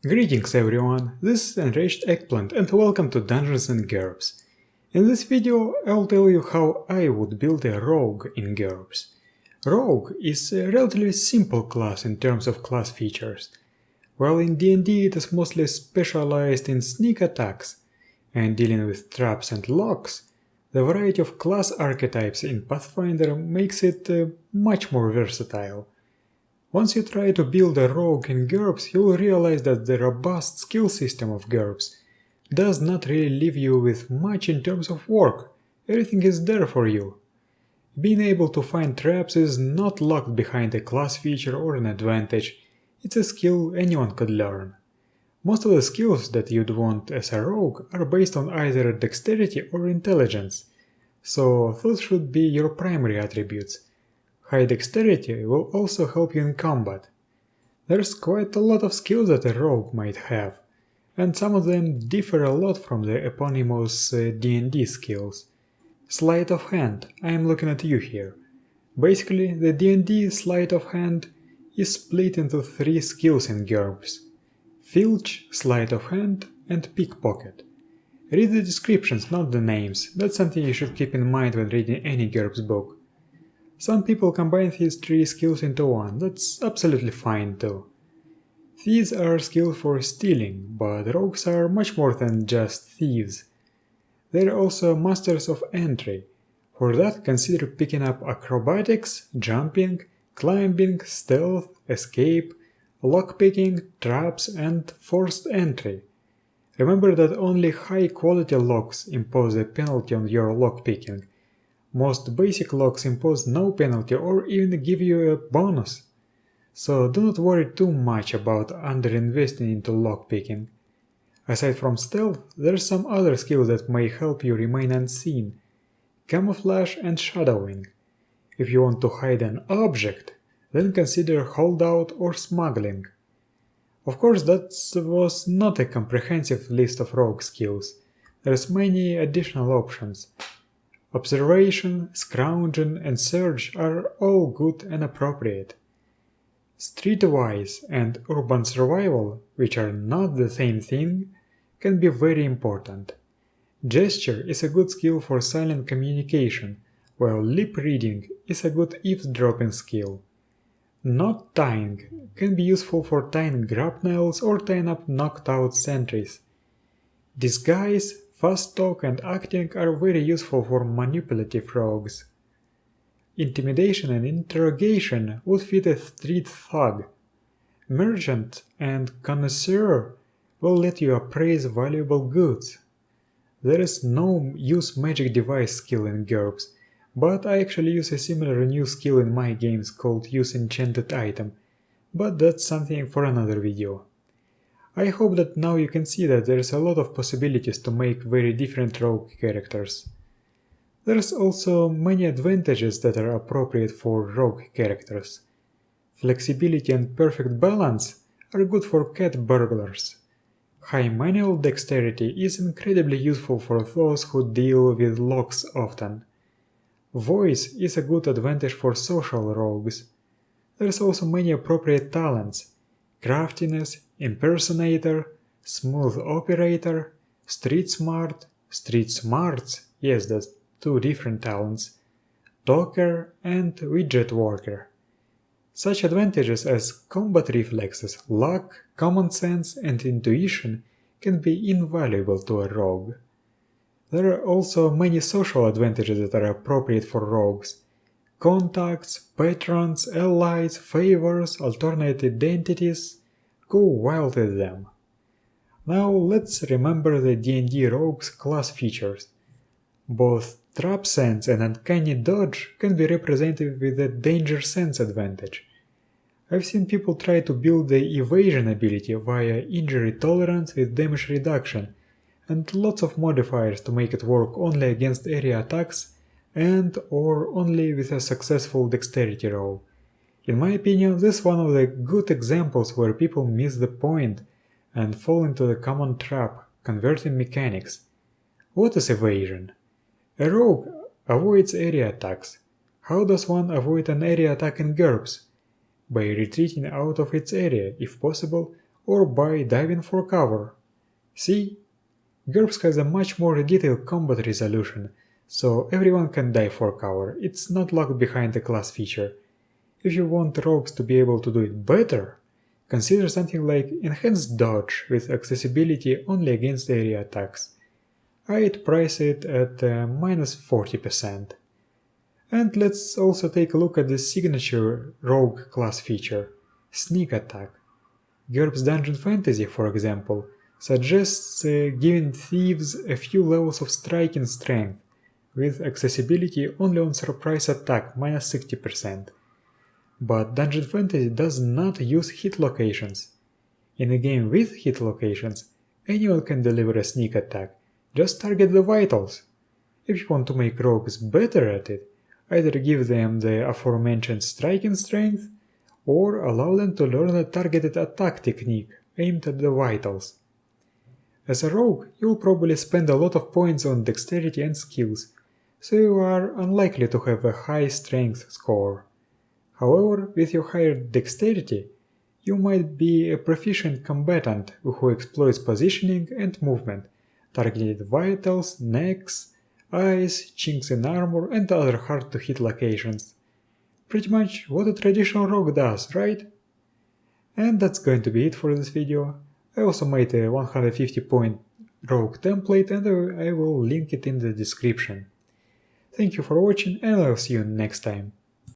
Greetings everyone, this is Enraged Eggplant and welcome to Dungeons and GURPS. In this video I'll tell you how I would build a rogue in GURPS. Rogue is a relatively simple class in terms of class features. While in D&D it is mostly specialized in sneak attacks and dealing with traps and locks, the variety of class archetypes in Pathfinder makes it much more versatile. Once you try to build a rogue in GURPS, you'll realize that the robust skill system of GURPS does not really leave you with much in terms of work. Everything is there for you. Being able to find traps is not locked behind a class feature or an advantage, it's a skill anyone could learn. Most of the skills that you'd want as a rogue are based on either dexterity or intelligence, so those should be your primary attributes. High dexterity will also help you in combat. There's quite a lot of skills that a rogue might have, and some of them differ a lot from the eponymous D&D skills. Sleight of Hand, I am looking at you here. Basically, the D&D Sleight of Hand is split into 3 skills in GURPS: Filch, Sleight of Hand, and Pickpocket. Read the descriptions, not the names, that's something you should keep in mind when reading any GURPS book. Some people combine these 3 skills into one, that's absolutely fine too. Thieves are skills for stealing, but rogues are much more than just thieves. They're also masters of entry. For that, consider picking up acrobatics, jumping, climbing, stealth, escape, lockpicking, traps, and forced entry. Remember that only high-quality locks impose a penalty on your lockpicking. Most basic locks impose no penalty or even give you a bonus. So do not worry too much about underinvesting into lockpicking. Aside from stealth, there's some other skills that may help you remain unseen: camouflage and shadowing. If you want to hide an object, then consider holdout or smuggling. Of course, that was not a comprehensive list of rogue skills. There's many additional options. Observation, scrounging, and search are all good and appropriate. Streetwise and urban survival, which are not the same thing, can be very important. Gesture is a good skill for silent communication, while lip reading is a good eavesdropping skill. Knot tying can be useful for tying grapnels or tying up knocked out sentries. Disguise, fast talk, and acting are very useful for manipulative rogues. Intimidation and interrogation would fit a street thug. Merchant and connoisseur will let you appraise valuable goods. There is no use magic device skill in GURPS, but I actually use a similar new skill in my games called use enchanted item, but that's something for another video. I hope that now you can see that there's a lot of possibilities to make very different rogue characters. There's also many advantages that are appropriate for rogue characters. Flexibility and perfect balance are good for cat burglars. High manual dexterity is incredibly useful for those who deal with locks often. Voice is a good advantage for social rogues. There's also many appropriate talents: craftiness, impersonator, smooth operator, street smarts, yes, that's 2 different talents, talker, and widget worker. Such advantages as combat reflexes, luck, common sense, and intuition can be invaluable to a rogue. There are also many social advantages that are appropriate for rogues: contacts, patrons, allies, favors, alternate identities. Go wild with them. Now let's remember the D&D rogues class features. Both trap sense and uncanny dodge can be represented with a danger sense advantage. I've seen people try to build the evasion ability via injury tolerance with damage reduction, and lots of modifiers to make it work only against area attacks and or only with a successful dexterity roll. In my opinion, this is one of the good examples where people miss the point and fall into the common trap, converting mechanics. What is evasion? A rogue avoids area attacks. How does one avoid an area attack in GURPS? By retreating out of its area, if possible, or by diving for cover. See? GURPS has a much more detailed combat resolution, so everyone can dive for cover, it's not locked behind a class feature. If you want rogues to be able to do it better, consider something like Enhanced Dodge with accessibility only against area attacks. I'd price it at minus 40%. And let's also take a look at the signature rogue class feature, Sneak Attack. GURPS Dungeon Fantasy, for example, suggests giving thieves a few levels of striking strength, with accessibility only on surprise attack minus 60%. But Dungeon Fantasy does not use hit locations. In a game with hit locations, anyone can deliver a sneak attack, just target the vitals. If you want to make rogues better at it, either give them the aforementioned striking strength, or allow them to learn a targeted attack technique aimed at the vitals. As a rogue, you'll probably spend a lot of points on dexterity and skills, so you are unlikely to have a high strength score. However, with your higher dexterity, you might be a proficient combatant who exploits positioning and movement, targeted vitals, necks, eyes, chinks in armor, and other hard-to-hit locations. Pretty much what a traditional rogue does, right? And that's going to be it for this video. I also made a 150-point rogue template and I will link it in the description. Thank you for watching and I'll see you next time.